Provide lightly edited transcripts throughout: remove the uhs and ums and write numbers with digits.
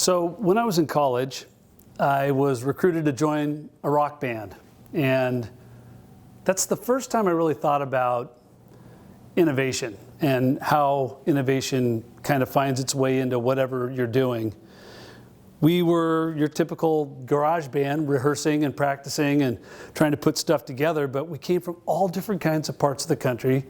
So when I was in college, I was recruited to join a rock band. And that's the first time I really thought about innovation and how innovation kind of finds its way into whatever you're doing. We were your typical garage band, rehearsing and practicing and trying to put stuff together, but we came from all different kinds of parts of the country,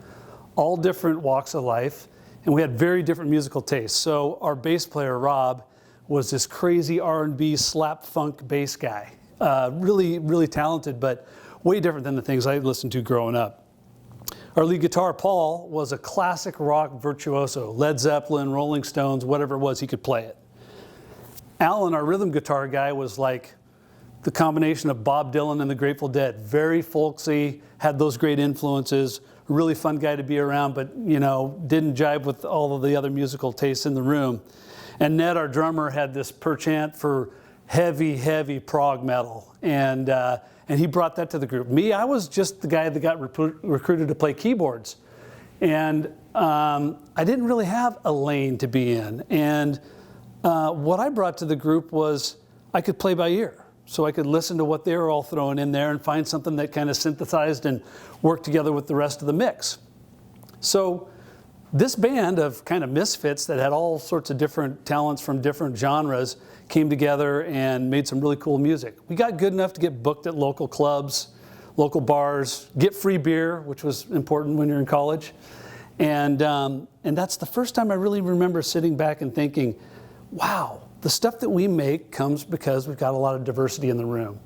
all different walks of life, and we had very different musical tastes. So our bass player, Rob, was this crazy R&B slap funk bass guy. Really, really talented, but way different than the things I listened to growing up. Our lead guitar, Paul, was a classic rock virtuoso. Led Zeppelin, Rolling Stones, whatever it was, he could play it. Alan, our rhythm guitar guy, was like the combination of Bob Dylan and the Grateful Dead. Very folksy, had those great influences, really fun guy to be around, but didn't jive with all of the other musical tastes in the room. And Ned, our drummer, had this penchant for heavy, heavy prog metal. And he brought that to the group. Me, I was just the guy that got recruited to play keyboards. And I didn't really have a lane to be in. And what I brought to the group was I could play by ear. So I could listen to what they were all throwing in there and find something that kind of synthesized and worked together with the rest of the mix. So this band of kind of misfits that had all sorts of different talents from different genres came together and made some really cool music. We got good enough to get booked at local clubs, local bars, get free beer, which was important when you're in college. And that's the first time I really remember sitting back and thinking, wow, the stuff that we make comes because we've got a lot of diversity in the room.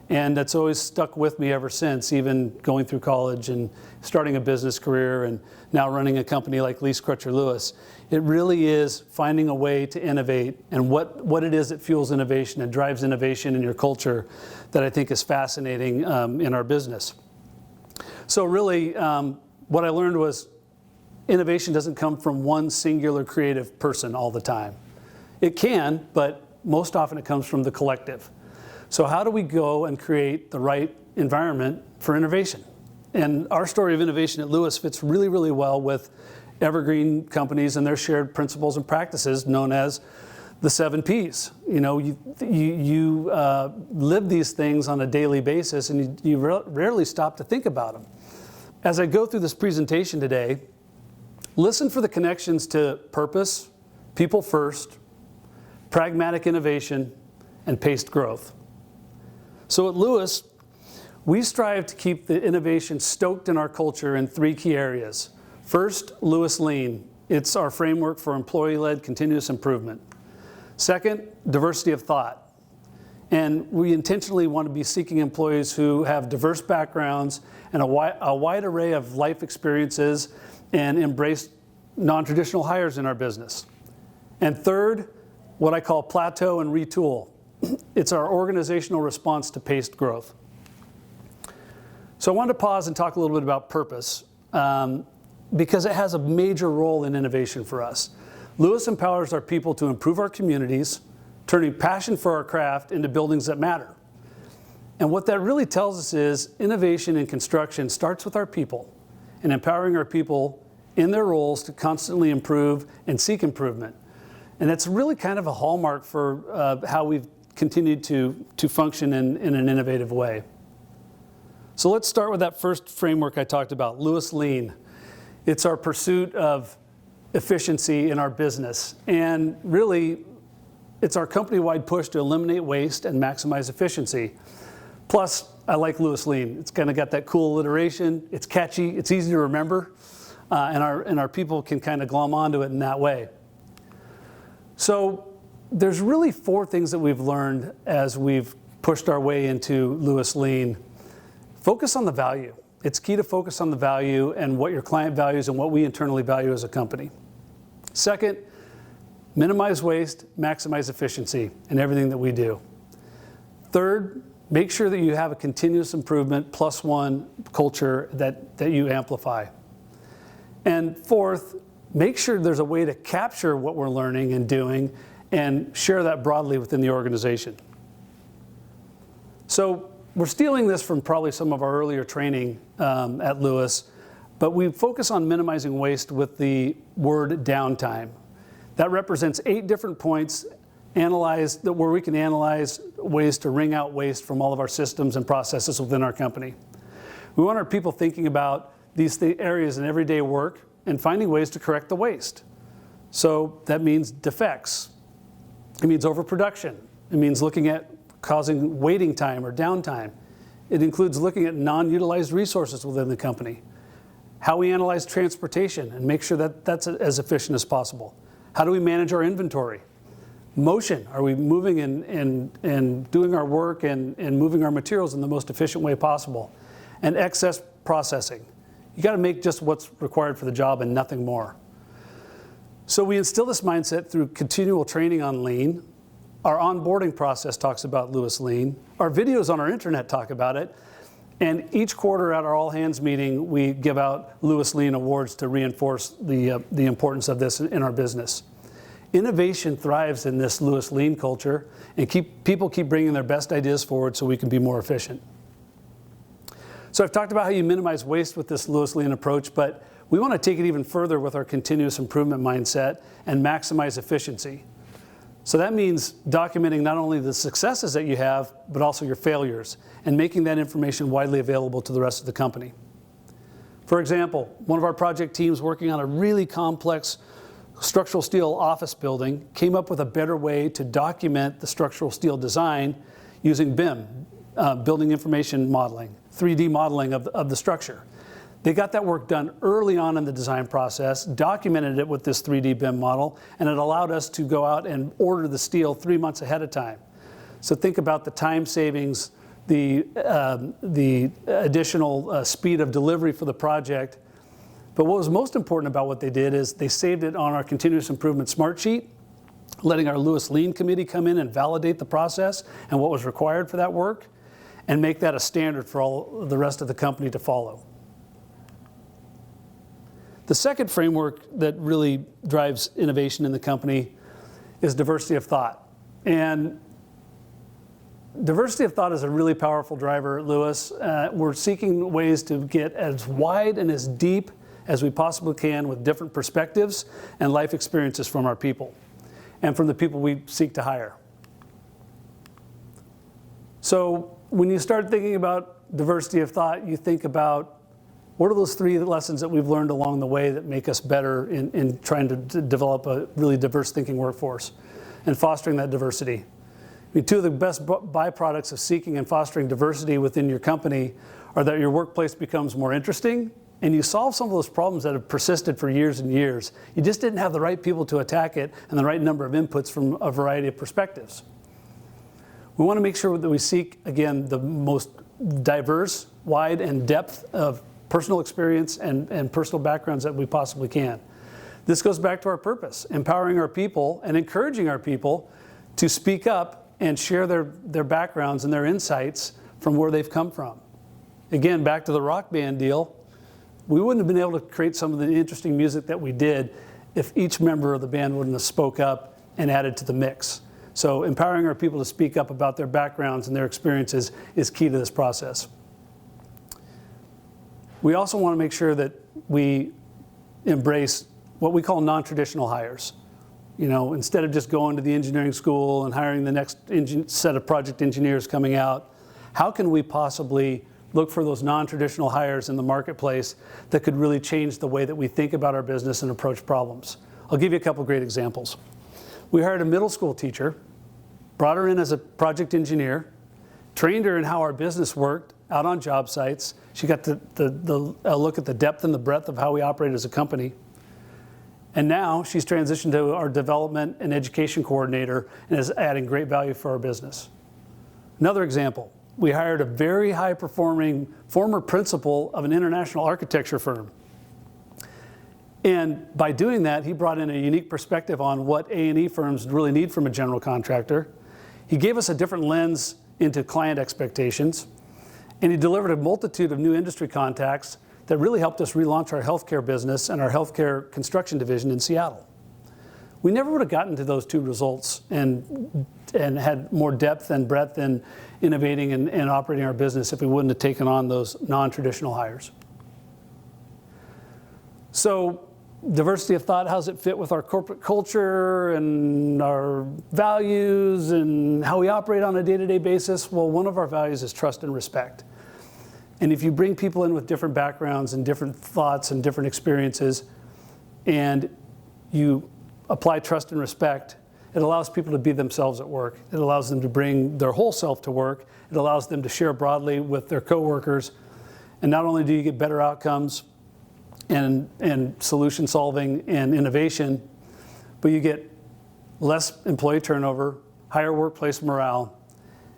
And that's always stuck with me ever since, even going through college and starting a business career and now running a company like Lease Crutcher Lewis. It really is finding a way to innovate and what it is that fuels innovation and drives innovation in your culture that I think is fascinating in our business. So really, what I learned was innovation doesn't come from one singular creative person all the time. It can, but most often it comes from the collective. So how do we go and create the right environment for innovation? And our story of innovation at Lewis fits really, really well with Evergreen companies and their shared principles and practices known as the 7 Ps. You live these things on a daily basis and you rarely stop to think about them. As I go through this presentation today, listen for the connections to purpose, people first, pragmatic innovation, and paced growth. So at Lewis, we strive to keep the innovation stoked in our culture in 3 key areas. First, Lewis Lean. It's our framework for employee-led continuous improvement. Second, diversity of thought. And we intentionally want to be seeking employees who have diverse backgrounds and a wide array of life experiences and embrace non-traditional hires in our business. And third, what I call plateau and retool. It's our organizational response to paced growth. So I wanted to pause and talk a little bit about purpose because it has a major role in innovation for us. Lewis empowers our people to improve our communities, turning passion for our craft into buildings that matter. And what that really tells us is innovation in construction starts with our people and empowering our people in their roles to constantly improve and seek improvement. And that's really kind of a hallmark for how we've continued to function in an innovative way. So let's start with that first framework I talked about, Lewis Lean. It's our pursuit of efficiency in our business. And really, it's our company-wide push to eliminate waste and maximize efficiency. Plus, I like Lewis Lean. It's kind of got that cool alliteration. It's catchy. It's easy to remember. And our people can kind of glom onto it in that way. So there's really 4 things that we've learned as we've pushed our way into Lewis Lean. Focus on the value. It's key to focus on the value and what your client values and what we internally value as a company. Second, minimize waste, maximize efficiency in everything that we do. Third, make sure that you have a continuous improvement +1 culture that you amplify. And fourth, make sure there's a way to capture what we're learning and doing and share that broadly within the organization. So we're stealing this from probably some of our earlier training at Lewis, but we focus on minimizing waste with the word downtime. That represents 8 different points where we can analyze ways to wring out waste from all of our systems and processes within our company. We want our people thinking about these areas in everyday work and finding ways to correct the waste. So that means defects. It means overproduction. It means looking at causing waiting time or downtime. It includes looking at non-utilized resources within the company. How we analyze transportation and make sure that that's as efficient as possible. How do we manage our inventory? Motion, are we moving and doing our work and moving our materials in the most efficient way possible? And excess processing. You got to make just what's required for the job and nothing more. So we instill this mindset through continual training on Lean. Our onboarding process talks about Lewis Lean. Our videos on our internet talk about it. And each quarter at our all-hands meeting, we give out Lewis Lean awards to reinforce the importance of this in our business. Innovation thrives in this Lewis Lean culture, and people keep bringing their best ideas forward so we can be more efficient. So I've talked about how you minimize waste with this Lewis Lean approach, but we want to take it even further with our continuous improvement mindset and maximize efficiency. So that means documenting not only the successes that you have, but also your failures, and making that information widely available to the rest of the company. For example, one of our project teams working on a really complex structural steel office building came up with a better way to document the structural steel design using BIM, building information modeling, 3D modeling of the structure. They got that work done early on in the design process, documented it with this 3D BIM model, and it allowed us to go out and order the steel 3 months ahead of time. So think about the time savings, the additional speed of delivery for the project. But what was most important about what they did is they saved it on our continuous improvement smart sheet, letting our Lewis Lean committee come in and validate the process and what was required for that work, and make that a standard for all the rest of the company to follow. The second framework that really drives innovation in the company is diversity of thought. And diversity of thought is a really powerful driver at Lewis. We're seeking ways to get as wide and as deep as we possibly can with different perspectives and life experiences from our people and from the people we seek to hire. So when you start thinking about diversity of thought, you think about what are those 3 lessons that we've learned along the way that make us better in trying to develop a really diverse thinking workforce and fostering that diversity. I mean, 2 of the best byproducts of seeking and fostering diversity within your company are that your workplace becomes more interesting and you solve some of those problems that have persisted for years and years. You just didn't have the right people to attack it and the right number of inputs from a variety of perspectives. We want to make sure that we seek, again, the most diverse, wide, and depth of personal experience and personal backgrounds that we possibly can. This goes back to our purpose, empowering our people and encouraging our people to speak up and share their backgrounds and their insights from where they've come from. Again, back to the rock band deal, we wouldn't have been able to create some of the interesting music that we did if each member of the band wouldn't have spoke up and added to the mix. So empowering our people to speak up about their backgrounds and their experiences is key to this process. We also want to make sure that we embrace what we call non-traditional hires. You know, instead of just going to the engineering school and hiring the next set of project engineers coming out, how can we possibly look for those non-traditional hires in the marketplace that could really change the way that we think about our business and approach problems? I'll give you a couple great examples. We hired a middle school teacher, brought her in as a project engineer, trained her in how our business worked out on job sites. She got a look at the depth and the breadth of how we operate as a company. And now she's transitioned to our development and education coordinator and is adding great value for our business. Another example, we hired a very high-performing former principal of an international architecture firm. And by doing that, he brought in a unique perspective on what A&E firms really need from a general contractor. He gave us a different lens into client expectations, and he delivered a multitude of new industry contacts that really helped us relaunch our healthcare business and our healthcare construction division in Seattle. We never would have gotten to those 2 results and had more depth and breadth in innovating and operating our business if we wouldn't have taken on those non-traditional hires. So diversity of thought, how does it fit with our corporate culture and our values and how we operate on a day-to-day basis? Well, one of our values is trust and respect. And if you bring people in with different backgrounds and different thoughts and different experiences, and you apply trust and respect, it allows people to be themselves at work. It allows them to bring their whole self to work. It allows them to share broadly with their coworkers. And not only do you get better outcomes and solution solving and innovation, but you get less employee turnover, higher workplace morale,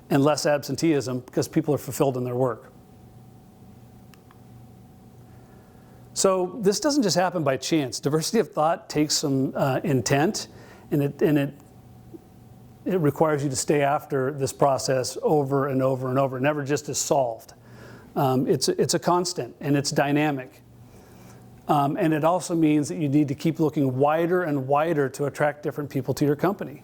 and less absenteeism because people are fulfilled in their work. So this doesn't just happen by chance. Diversity of thought takes some intent, and it requires you to stay after this process over and over and over. It never just is solved. It's a constant, and it's dynamic. And it also means that you need to keep looking wider and wider to attract different people to your company.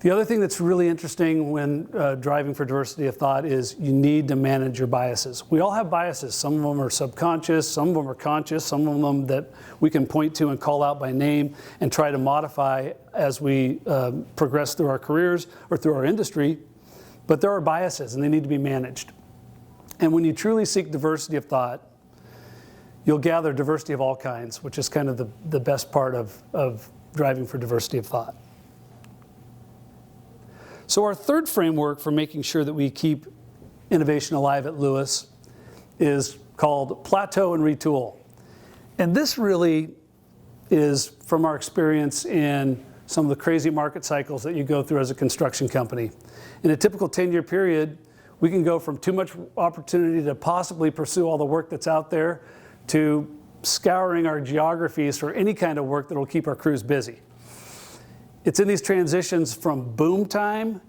The other thing that's really interesting when driving for diversity of thought is you need to manage your biases. We all have biases. Some of them are subconscious, some of them are conscious, some of them that we can point to and call out by name and try to modify as we progress through our careers or through our industry. But there are biases and they need to be managed. And when you truly seek diversity of thought, you'll gather diversity of all kinds, which is kind of the best part of driving for diversity of thought. So our third framework for making sure that we keep innovation alive at Lewis is called plateau and retool. And this really is from our experience in some of the crazy market cycles that you go through as a construction company. In a typical 10-year period, we can go from too much opportunity to possibly pursue all the work that's out there to scouring our geographies for any kind of work that will keep our crews busy. It's in these transitions from boom time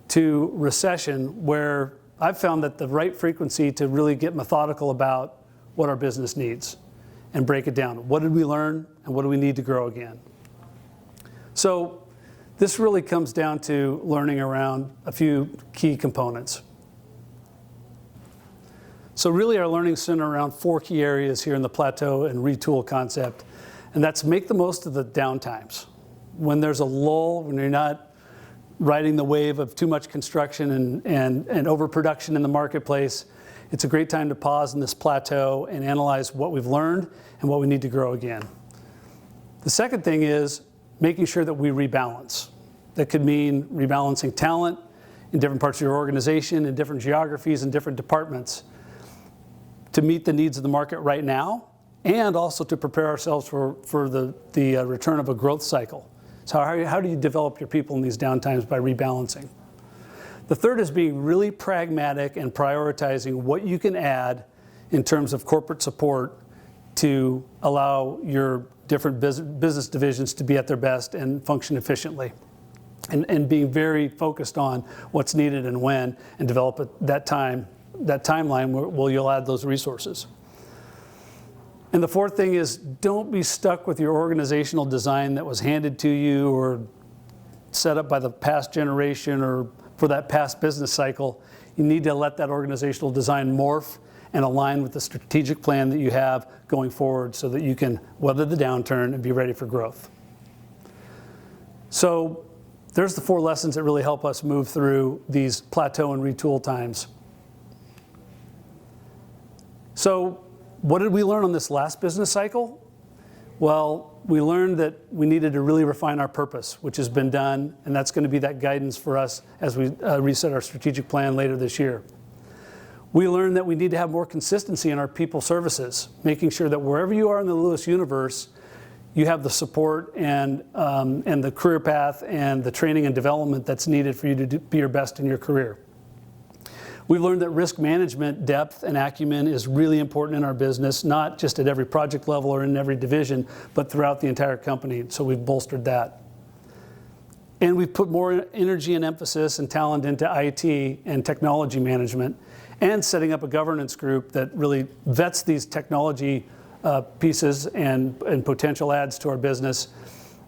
to recession where I've found that the right frequency to really get methodical about what our business needs and break it down. What did we learn and what do we need to grow again? So this really comes down to learning around a few key components. So really our learning center around 4 key areas here in the plateau and retool concept, and that's make the most of the downtimes. When there's a lull, when you're not riding the wave of too much construction and overproduction in the marketplace, it's a great time to pause in this plateau and analyze what we've learned and what we need to grow again. The second thing is making sure that we rebalance. That could mean rebalancing talent in different parts of your organization, in different geographies, and different departments to meet the needs of the market right now, and also to prepare ourselves for the return of a growth cycle. So how do you develop your people in these downtimes? By rebalancing. The third is being really pragmatic and prioritizing what you can add in terms of corporate support to allow your different business divisions to be at their best and function efficiently. And being very focused on what's needed and when, and develop that timeline where you'll add those resources. And the fourth thing is don't be stuck with your organizational design that was handed to you or set up by the past generation or for that past business cycle. You need to let that organizational design morph and align with the strategic plan that you have going forward so that you can weather the downturn and be ready for growth. So there's the 4 lessons that really help us move through these plateau and retool times. So what did we learn on this last business cycle? Well, we learned that we needed to really refine our purpose, which has been done, and that's going to be that guidance for us as we reset our strategic plan later this year. We learned that we need to have more consistency in our people services, making sure that wherever you are in the Lewis universe, you have the support and the career path and the training and development that's needed for you to be your best in your career. We've learned that risk management depth and acumen is really important in our business, not just at every project level or in every division, but throughout the entire company. So we've bolstered that. And we've put more energy and emphasis and talent into IT and technology management and setting up a governance group that really vets these technology pieces and potential adds to our business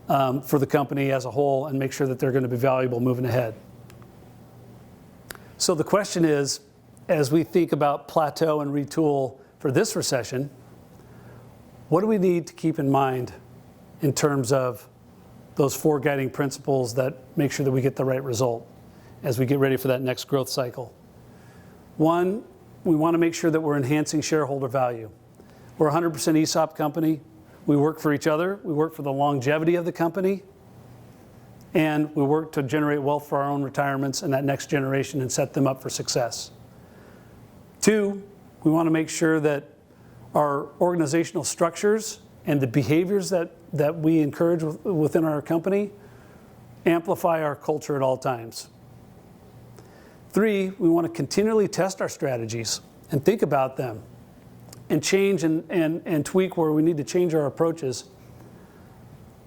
for the company as a whole and make sure that they're going to be valuable moving ahead. So the question is, as we think about plateau and retool for this recession, what do we need to keep in mind in terms of those 4 guiding principles that make sure that we get the right result as we get ready for that next growth cycle? 1, we want to make sure that we're enhancing shareholder value. We're a 100% ESOP company. We work for each other. We work for the longevity of the company. And we work to generate wealth for our own retirements and that next generation and set them up for success. 2, we want to make sure that our organizational structures and the behaviors that we encourage within our company amplify our culture at all times. 3, we want to continually test our strategies and think about them and change and tweak where we need to change our approaches,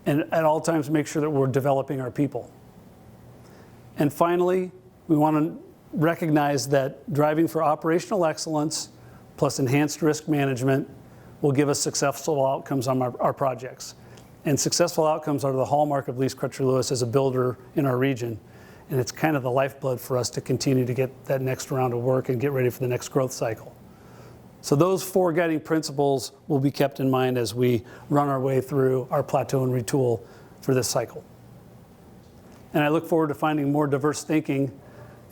and at all times make sure that we're developing our people. And finally, we want to recognize that driving for operational excellence plus enhanced risk management will give us successful outcomes on our projects. And successful outcomes are the hallmark of Lease Crutcher Lewis as a builder in our region. And it's kind of the lifeblood for us to continue to get that next round of work and get ready for the next growth cycle. So those 4 guiding principles will be kept in mind as we run our way through our plateau and retool for this cycle. And I look forward to finding more diverse thinking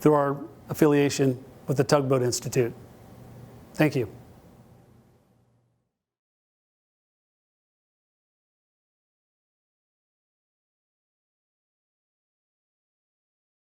through our affiliation with the Tugboat Institute. Thank you.